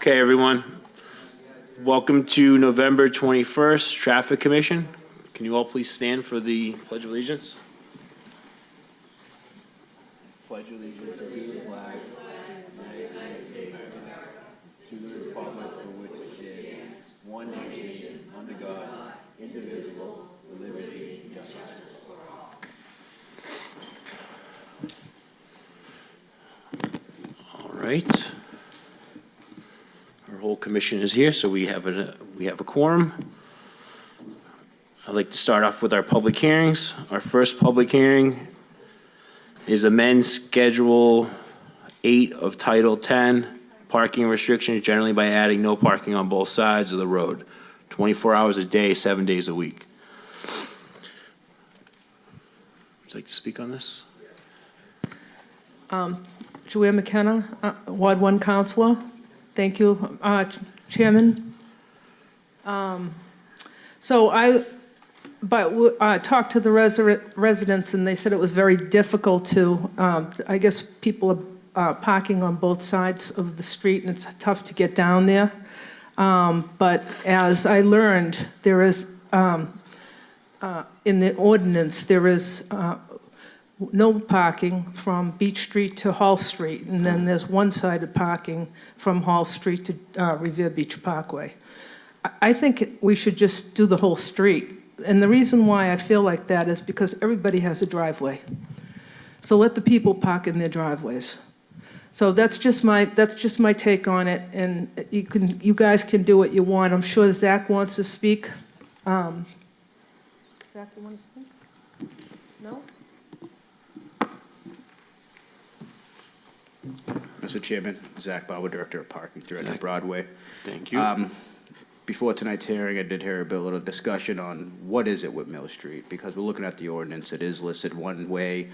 Okay, everyone. Welcome to November 21st, Traffic Commission. Can you all please stand for the Pledge of Allegiance? Pledge allegiance to the flag of the United States of America, to the republic for which it stands, one nation, under God, indivisible, with liberty and justice for all. All right. Our whole commission is here, so we have a quorum. I'd like to start off with our public hearings. Our first public hearing is amend Schedule 8 of Title 10, parking restrictions, generally by adding no parking on both sides of the road, 24 hours a day, 7 days a week. Would you like to speak on this? Joanne McKenna, Ward 1 Councilor. Thank you, Chairman. So I talked to the residents, and they said it was very difficult to, I guess people are parking on both sides of the street, and it's tough to get down there. But as I learned, there is, in the ordinance, there is no parking from Beach Street to Hall Street, and then there's one-sided parking from Hall Street to Revere Beach Parkway. I think we should just do the whole street. And the reason why I feel like that is because everybody has a driveway. So let the people park in their driveways. So that's just my take on it, and you guys can do what you want. I'm sure Zach wants to speak. Zach, you want to speak? No? Mr. Chairman, Zach Bauer, Director of Parking, Director of Broadway. Thank you. Before tonight's hearing, I did hear a little discussion on what is it with Mill Street, because we're looking at the ordinance. It is listed one way,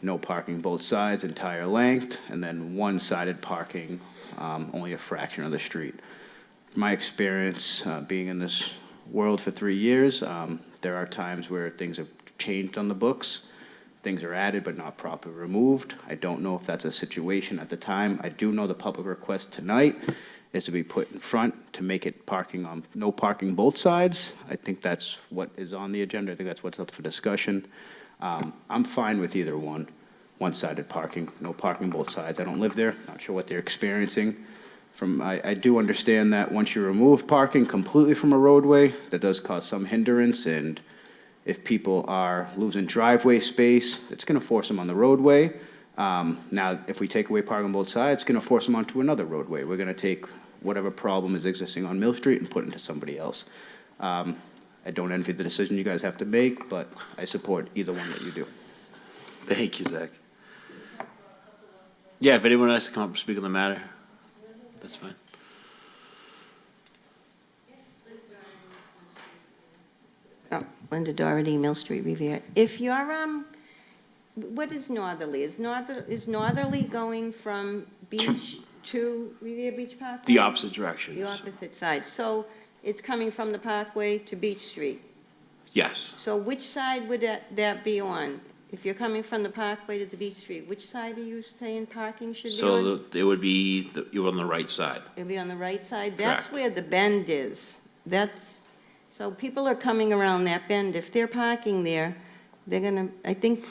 no parking both sides, entire length, and then one-sided parking, only a fraction of the street. From my experience being in this world for 3 years, there are times where things have changed on the books. Things are added but not properly removed. I don't know if that's a situation at the time. I do know the public request tonight is to be put in front to make it parking on, no parking both sides. I think that's what is on the agenda. I think that's what's up for discussion. I'm fine with either one. One-sided parking, no parking both sides. I don't live there, not sure what they're experiencing. I do understand that once you remove parking completely from a roadway, that does cause some hindrance, and if people are losing driveway space, it's going to force them on the roadway. Now, if we take away parking on both sides, it's going to force them onto another roadway. We're going to take whatever problem is existing on Mill Street and put it into somebody else. I don't envy the decision you guys have to make, but I support either one that you do. Thank you, Zach. Yeah, if anyone has to come up and speak on the matter, that's fine. Oh, Linda Doherty, Mill Street, Revere. If you're, what is northerly? Is northerly going from Beach to Revere Beach Parkway? The opposite direction. The opposite side. So it's coming from the Parkway to Beach Street. Yes. So which side would that be on? If you're coming from the Parkway to the Beach Street, which side are you saying parking should be on? So it would be, you're on the right side. It'll be on the right side? That's Correct. where the bend is. So people are coming around that bend. If they're parking there, they're gonna, I think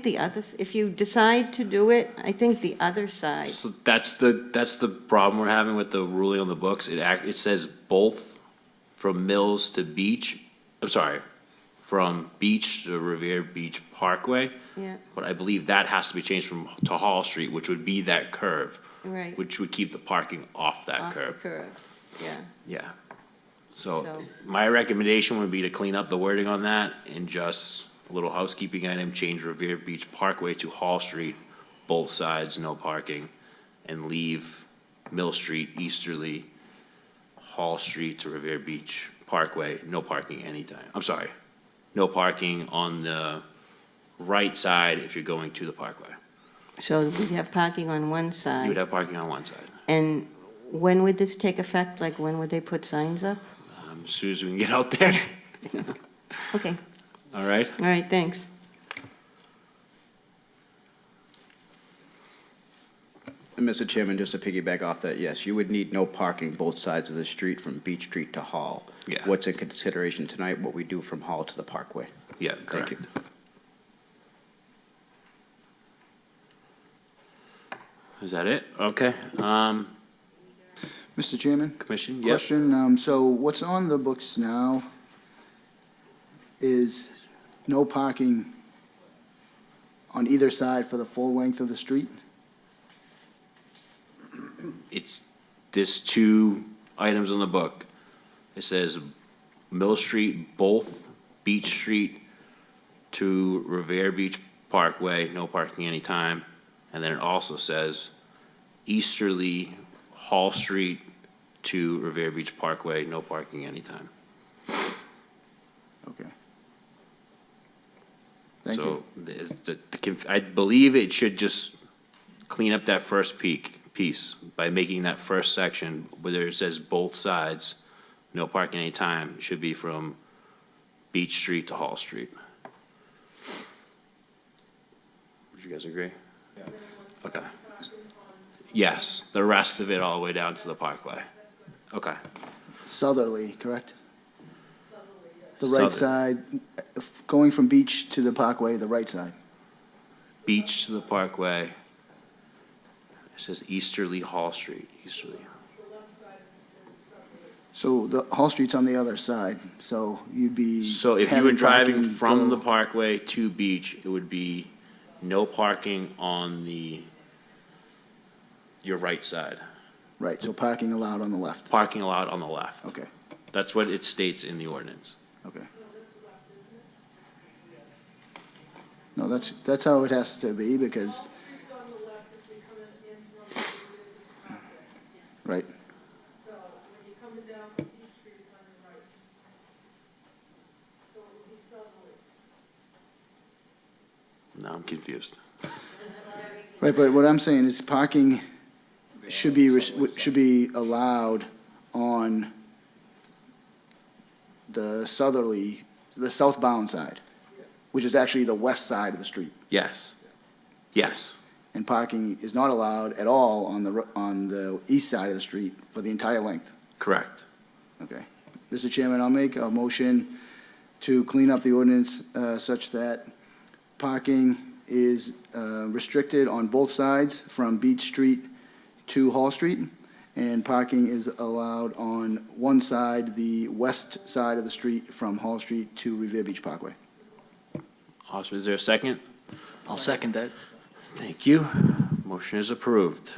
the others, if you decide to do it, I think the other side. So that's the problem we're having with the ruling on the books. It says both from Mills to Beach, I'm sorry, from Beach to Revere Beach Parkway. Yeah, But I believe that has to be changed to Hall Street, which would be that curve, right. which would keep the parking off that Off the curve. curve, yeah. Yeah. So So- my recommendation would be to clean up the wording on that and just a little housekeeping item, change Revere Beach Parkway to Hall Street, both sides, no parking, and leave Mill Street easterly, Hall Street to Revere Beach Parkway, no parking anytime. I'm sorry, no parking on the right side if you're going to the Parkway. So we'd have parking on one You would side. have parking on one side. And when would this take effect? Like, when would they put signs up? As soon as we can get out there. Okay, All right? all right, thanks. And Mr. Chairman, just to piggyback off that, yes, you would need no parking both sides of the street from Beach Street to Hall. Yeah. What's in consideration tonight, what we do from Hall to the Parkway. Yeah, Thank correct. you. Is that it? Okay. Mr. Chairman? Commission, yep. Question, so what's on the books now is no parking on either side for the full length of the street? There's two items on the book. It says Mill Street, both Beach Street to Revere Beach Parkway, no parking anytime. And then it also says easterly Hall Street to Revere Beach Parkway, no parking anytime. Okay. Thank you. So I believe it should just clean up that first piece by making that first section, whether it says both sides, no parking anytime, it should be from Beach Street to Hall Street. Would you guys agree? Yeah. Okay. Yes, the rest of it all the way down to the Parkway. Okay. Southerly, correct? The right Southern. side, going from Beach to the Parkway, the right side. Beach to the Parkway. It says easterly Hall Street, easterly. So the Hall Street's on the other side, so you'd be So if you having were driving parking from the go- Parkway to Beach, it would be no parking on your right side. Right, so parking allowed on the left. Parking allowed on the left. Okay, That's what it states in the ordinance. okay. No, that's how it has to be, because, right, So when you're coming down from Beach Street, it's on your right. So it would be southerly. Now I'm confused. right, but what I'm saying is parking should be allowed on the southerly, the southbound side, which is actually the west side of the street. Yes. Yes. And parking is not allowed at all on the east side of the street for the entire length. Correct. Okay. Mr. Chairman, I'll make a motion to clean up the ordinance such that parking is restricted on both sides from Beach Street to Hall Street, and parking is allowed on one side, the west side of the street from Hall Street to Revere Beach Parkway. Awesome. Is there a second? I'll second that. Thank you. Motion is approved.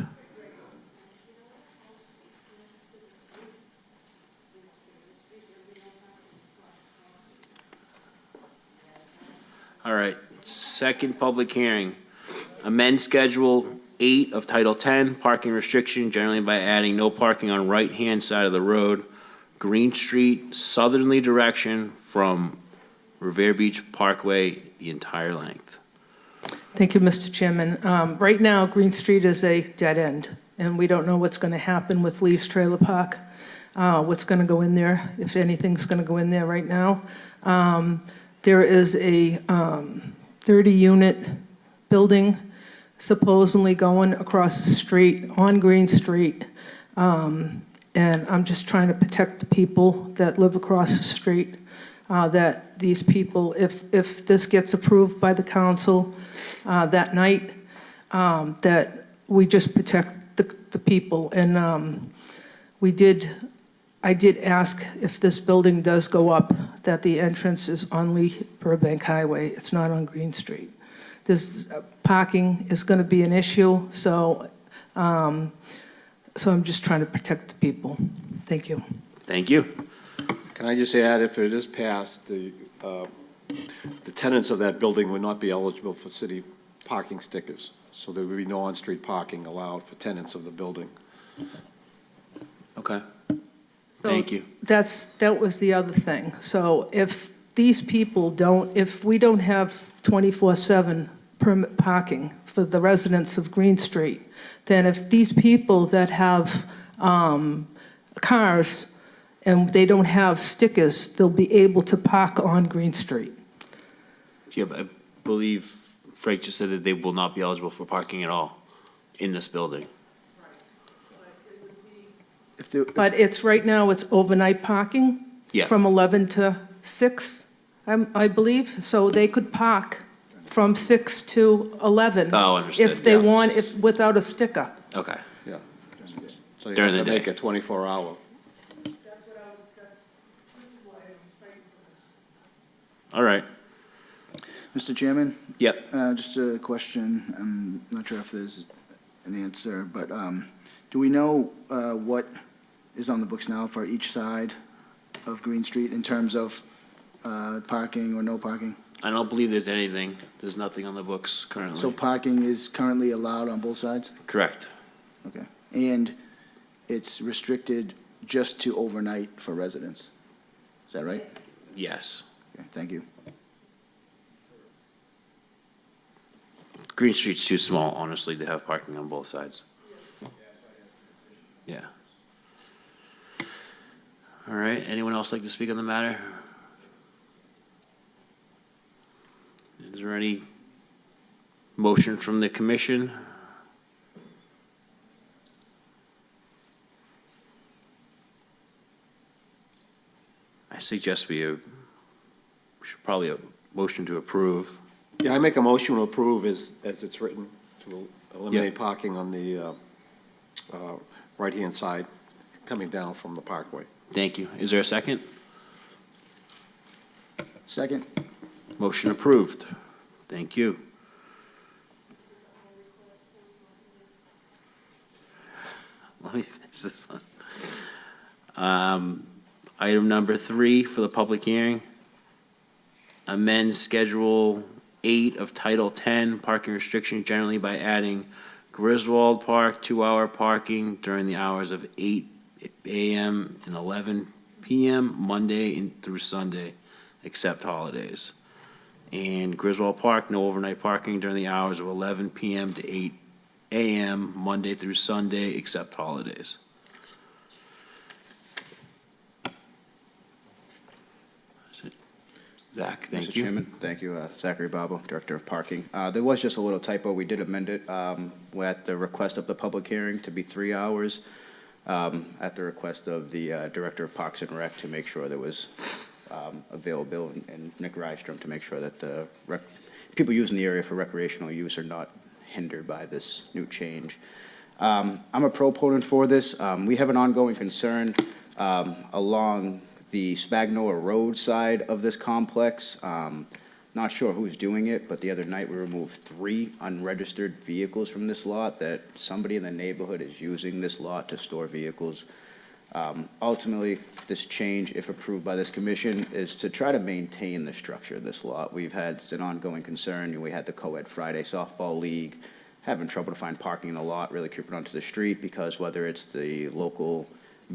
All right, second public hearing. Amend Schedule 8 of Title 10, parking restriction, generally by adding no parking on right-hand side of the road, Green Street, southerly direction from Revere Beach Parkway, the entire length. Thank you, Mr. Chairman. Right now, Green Street is a dead end, and we don't know what's going to happen with Lee's Trailer Park, what's going to go in there, if anything's going to go in there right now. There is a 30-unit building supposedly going across the street on Green Street, and I'm just trying to protect the people that live across the street, that these people, if this gets approved by the council that night, that we just protect the people. And I did ask if this building does go up, that the entrance is on Lee Burbank Highway. It's not on Green Street. This parking is going to be an issue, so I'm just trying to protect the people. Thank you. Thank you. Can I just add, if it is passed, the tenants of that building would not be eligible for city parking stickers, so there would be no on-street parking allowed for tenants of the building. Okay. So Thank you. That was the other thing. So if these people if we don't have 24/7 permit parking for the residents of Green Street, then if these people that have cars and they don't have stickers, they'll be able to park on Green Street. Yeah, but I believe Frank just said that they will not be eligible for parking at all in this building. If the, But it's, right now, it's overnight parking. Yeah. From 11 to 6, I believe. So they could park from 6 to 11. Oh, understood, If they yeah. want, if, without a sticker. Okay, Yeah. So you During have the to make day. it 24-hour. all right, Mr. Chairman, yep. just a question, I'm not sure if there's an answer, but do we know what is on the books now for each side of Green Street in terms of parking or no parking? I don't believe there's anything, there's nothing on the books So currently. parking is currently allowed on both sides? Correct, Okay. And it's restricted just to overnight for residents? Is that right? yes. Okay, thank you. Green Street's too small, honestly, to have parking on both sides. Yeah. All right, anyone else like to speak on the matter? Is there any motion from the commission? I suggest should probably a motion to approve. Yeah, I make a motion to approve as it's written, to eliminate parking on the right-hand side coming down from the parkway. Thank you. Is there a second? Second? Motion approved. Thank you. Let me finish this one. Item number 3 for the public hearing. Amend Schedule 8 of Title 10 parking restrictions generally by adding Griswold Park 2-hour parking during the hours of 8 a.m. and 11 p.m. Monday through Sunday, except holidays. And Griswold Park, no overnight parking during the hours of 11 p.m. to 8 a.m. Monday through Sunday, except holidays. Zach, thank Mr. you. Chairman, thank you. Zachary Babo, Director of Parking. There was just a little typo. We did amend it at the request of the public hearing to be 3 hours, at the request of the Director of Parks and Rec to make sure there was available, and Nick Rystrom to make sure that the people using the area for recreational use are not hindered by this new change. I'm a proponent for this. We have an ongoing concern along the Spagnola Road side of this complex. Not sure who's doing it, but the other night we removed 3 unregistered vehicles from this lot, that somebody in the neighborhood is using this lot to store vehicles. Ultimately, this change, if approved by this commission, is to try to maintain the structure of this lot. We've had an ongoing concern. We had the Co-ed Friday Softball League having trouble to find parking in the lot, really creeping onto the street, because whether it's the local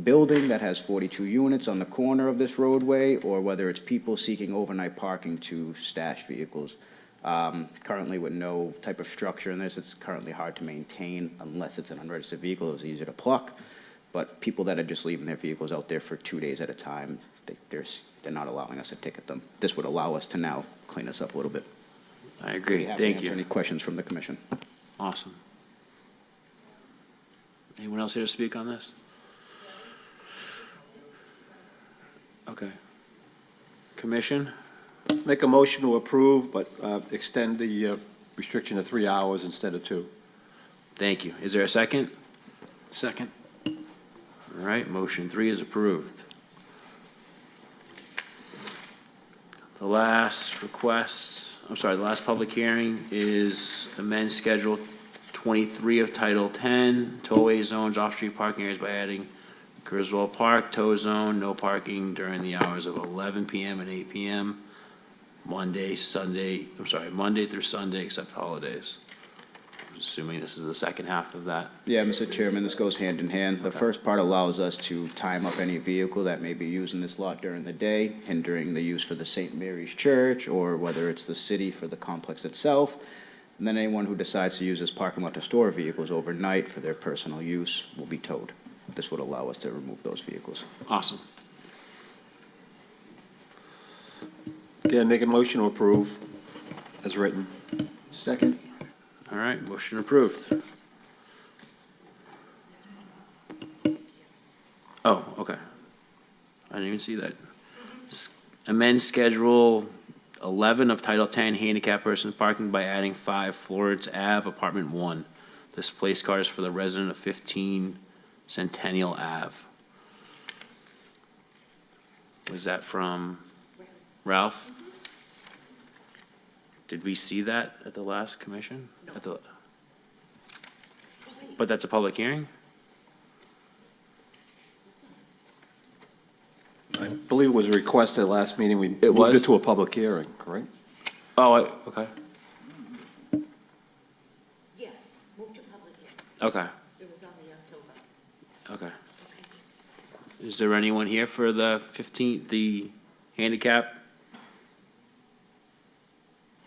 building that has 42 units on the corner of this roadway, or whether it's people seeking overnight parking to stash vehicles. Currently, with no type of structure in this, it's currently hard to maintain unless it's an unregistered vehicle. It's easy to pluck. But people that are just leaving their vehicles out there for 2 days at a time, they're not allowing us to ticket them. This would allow us to now clean us up a little bit. I agree. Happy to Thank answer you. any questions from the commission. Awesome. Anyone else here to speak on this? Okay. Commission? Make a motion to approve, but extend the restriction to 3 hours instead of 2. Thank you. Is there a second? Second. All right, motion 3 is approved. The last the last public hearing is amend Schedule 23 of Title 10, tollway zones, off-street parking areas by adding Griswold Park, tow zone, no parking during the hours of 11 p.m. and 8 p.m. Monday through Sunday, except holidays. I'm assuming this is the second half of that. Yeah, Mr. Chairman, this goes hand in hand. The Okay. first part allows us to time up any vehicle that may be using this lot during the day, hindering the use for the St. Mary's Church, or whether it's the city for the complex itself. And then anyone who decides to use this parking lot to store vehicles overnight for their personal use will be towed. This would allow us to remove those vehicles. Awesome. Again, make a motion to approve as written. Second? All right, motion approved. Oh, okay. I didn't even see that. Amend Schedule 11 of Title 10 handicap person parking by adding 5 Florence Ave, Apartment 1. Displaced cars for the resident of 15 Centennial Ave. Was that from Ralph? Did we see that at the last commission? At the- But that's a public hearing? I believe it was a request at last meeting, we It moved was? it to a public hearing, correct? Oh, okay, Yes, move to public hearing. okay, It was on the October. okay. Is there anyone here for the 15th, the handicap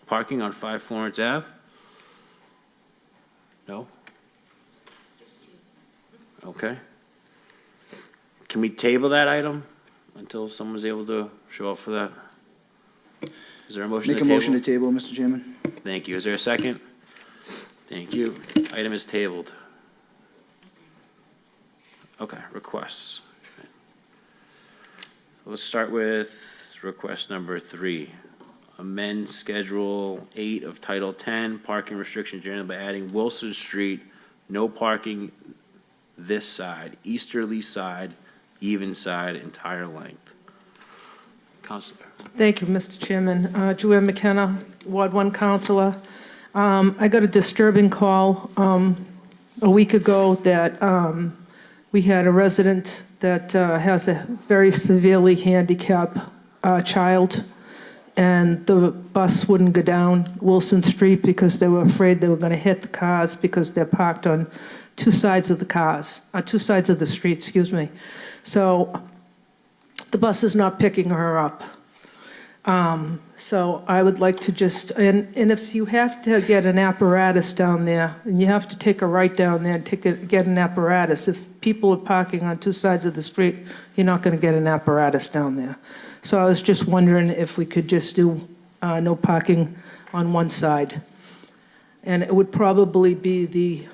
parking on 5 Florence Ave? No? Okay. Can we table that item until someone's able to show up for that? Is there a motion to Make table? a motion to table, Mr. Chairman. Thank you. Is there a second? Thank you. Item is tabled. Okay, requests. Let's start with request number 3. Amend Schedule 8 of Title 10, parking restrictions generally by adding Wilson Street, no parking this side, easterly side, even side, entire length. Counselor. Thank you, Mr. Chairman. Joanne McKenna, Ward 1 Counselor. I got a disturbing call a week ago that we had a resident that has a very severely handicapped child, and the bus wouldn't go down Wilson Street because they were afraid they were going to hit the cars because they're parked on two sides of the street, excuse me. So the bus is not picking her up. So I would like to just, and if you have to get an apparatus down there, and you have to take a right down there and get an apparatus, if people are parking on two sides of the street, you're not going to get an apparatus down there. So I was just wondering if we could just do no parking on one side. And it would probably be the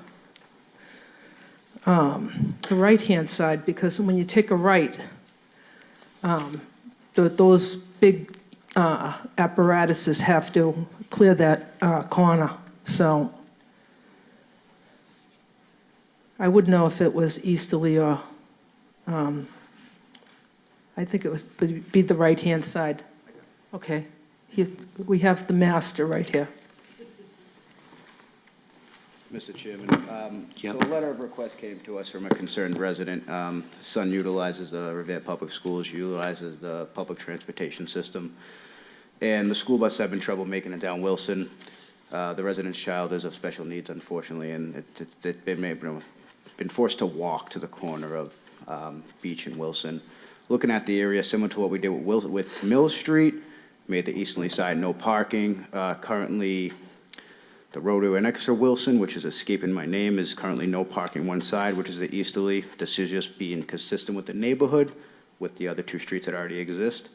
right-hand side, because when you take a right, those big apparatuses have to clear that corner. So I would know if it was easterly or, I think it would be the right-hand side. Okay. We have the master right here. Mr. Chairman, so a letter of request came to us from a concerned resident. His son utilizes the Revere Public Schools, utilizes the public transportation system, and the school bus had been trouble making it down Wilson. The resident's child is of special needs, unfortunately, and they've been forced to walk to the corner of Beach and Wilson. Looking at the area, similar to what we did with Mill Street, made the easterly side no parking. Currently, the roadway next to Wilson, which is escaping my name, is currently no parking one side, which is the easterly. This is just being consistent with the neighborhood, with the other two streets that already exist.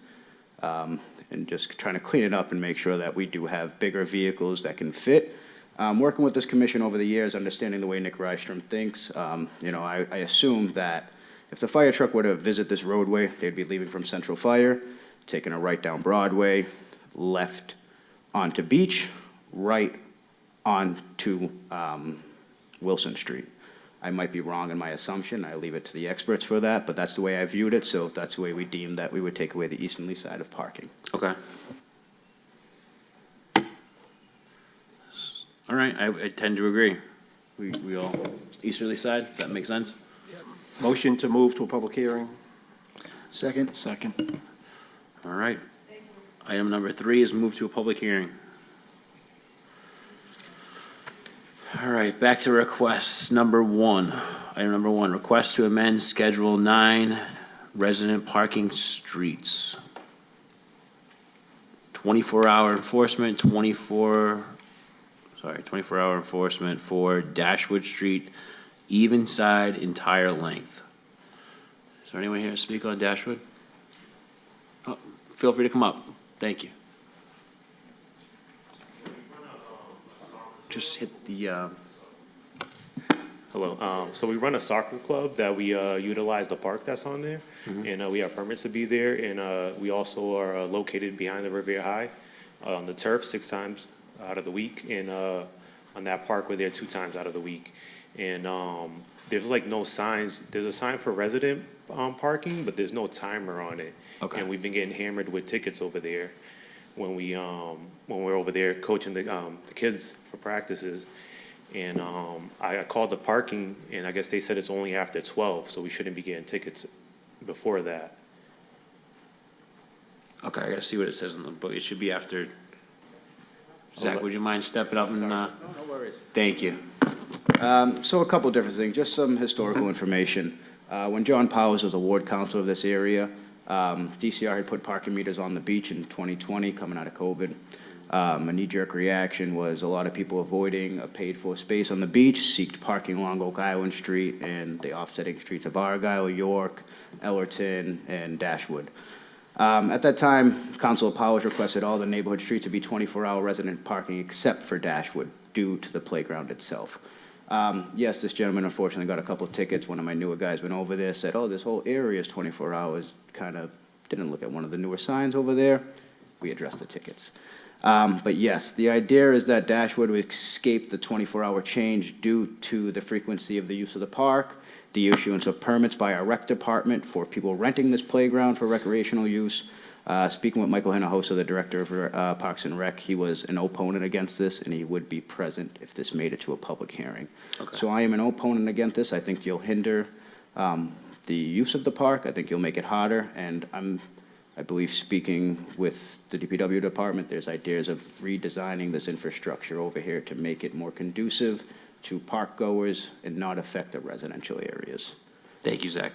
And just trying to clean it up and make sure that we do have bigger vehicles that can fit. Working with this commission over the years, understanding the way Nick Rystrom thinks, I assume that if the fire truck were to visit this roadway, they'd be leaving from Central Fire, taking a right down Broadway, left onto Beach, right onto Wilson Street. I might be wrong in my assumption. I leave it to the experts for that, but that's the way I viewed it, so that's the way we deemed that we would take away the easterly side of parking. Okay. All right, I tend to agree. We all, easterly side, does that make sense? Motion to move to a public hearing? Second? Second. All right. Item number 3 is moved to a public hearing. All right, back to requests. Number 1. Item number 1, request to amend Schedule 9, resident parking streets. 24-hour enforcement, 24-hour enforcement for Dashwood Street, even side, entire length. Is there anyone here to speak on Dashwood? Oh, feel free to come up. Thank you. Just hit the, Hello. So we run a soccer club that we utilize the park that's on there, and we have permits to be there. And we also are located behind the Revere High on the turf 6 times out of the week, and on that park we're there 2 times out of the week. And there's like no signs. There's a sign for resident parking, but there's no timer on it. Okay. And we've been getting hammered with tickets over there when we're over there coaching the kids for practices. And I called the parking, and I guess they said it's only after 12, so we shouldn't be getting tickets before that. Okay, I gotta see what it says in the book. It should be after. Zach, would you mind stepping up and, No worries. thank you. So a couple different things, just some historical information. When John Powers was a ward council of this area, DCR had put parking meters on the beach in 2020, coming out of COVID. A knee-jerk reaction was a lot of people avoiding a paid-for space on the beach, seeked parking along Oak Island Street and the offsetting streets of Argyle, York, Ellerton, and Dashwood. At that time, Councilor Powers requested all the neighborhood streets to be 24-hour resident parking except for Dashwood due to the playground itself. Yes, this gentleman unfortunately got a couple of tickets. One of my newer guys went over there, said, oh, this whole area is 24 hours. Kind of didn't look at one of the newer signs over there. We addressed the tickets. But yes, the idea is that Dashwood would escape the 24-hour change due to the frequency of the use of the park, the issuance of permits by our rec department for people renting this playground for recreational use. Speaking with Michael Hinojosa, the director of Parks and Rec, he was an opponent against this, and he would be present if this made it to a public hearing. Okay. So I am an opponent against this. I think you'll hinder the use of the park. I think you'll make it harder, and I believe speaking with the DPW department, there's ideas of redesigning this infrastructure over here to make it more conducive to park goers and not affect the residential areas. Thank you, Zach.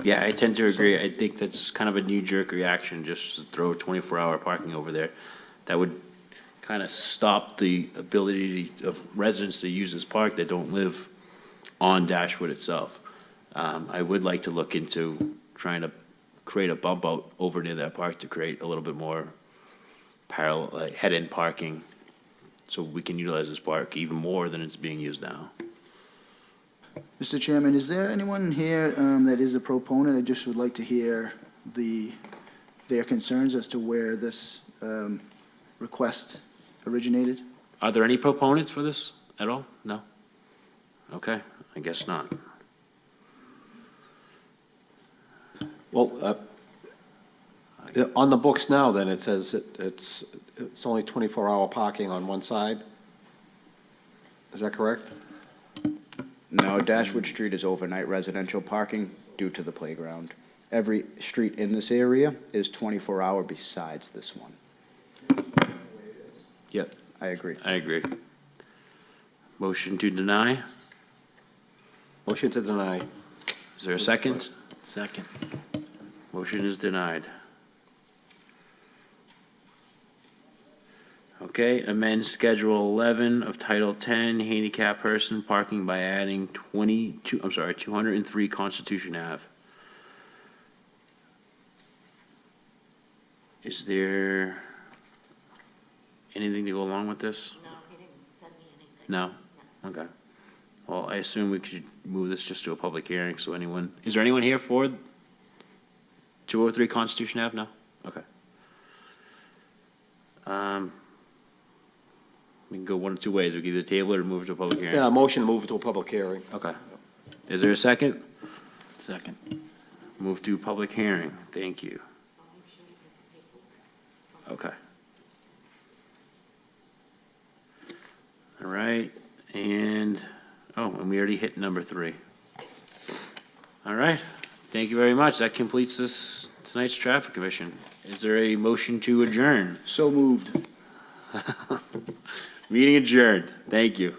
Yeah, I tend to agree. I think that's kind of a knee-jerk reaction, just to throw 24-hour parking over there. That would kind of stop the ability of residents to use this park that don't live on Dashwood itself. I would like to look into trying to create a bump out over near that park to create a little bit more parallel, like head-in parking, so we can utilize this park even more than it's being used now. Mr. Chairman, is there anyone here that is a proponent? I just would like to hear their concerns as to where this request originated. Are there any proponents for this at all? No? Okay, I guess not. Well, on the books now, then, it says it's only 24-hour parking on one side? Is that correct? No, Dashwood Street is overnight residential parking due to the playground. Every street in this area is 24-hour besides this one. Yep, I agree. I agree. Motion to deny? Motion to deny. Is there a second? Second. Motion is denied. Okay, amend Schedule 11 of Title 10, handicap person parking by adding 203 Constitution Ave. Is there anything to go along with this? No, he didn't send me anything. No? Okay. Well, I assume we could move this just to a public hearing, so anyone, is there anyone here for 203 Constitution Ave? No? Okay. We can go one of two ways. We can either table it or move it to a public hearing. Yeah, motion to move it to a public hearing. Okay. Is there a second? Second. Move to public hearing. Thank you. I'll make sure you get the paperwork. Okay. All right, and we already hit number 3. All right, thank you very much. That completes tonight's traffic commission. Is there a motion to adjourn? So moved. Meeting adjourned. Thank you.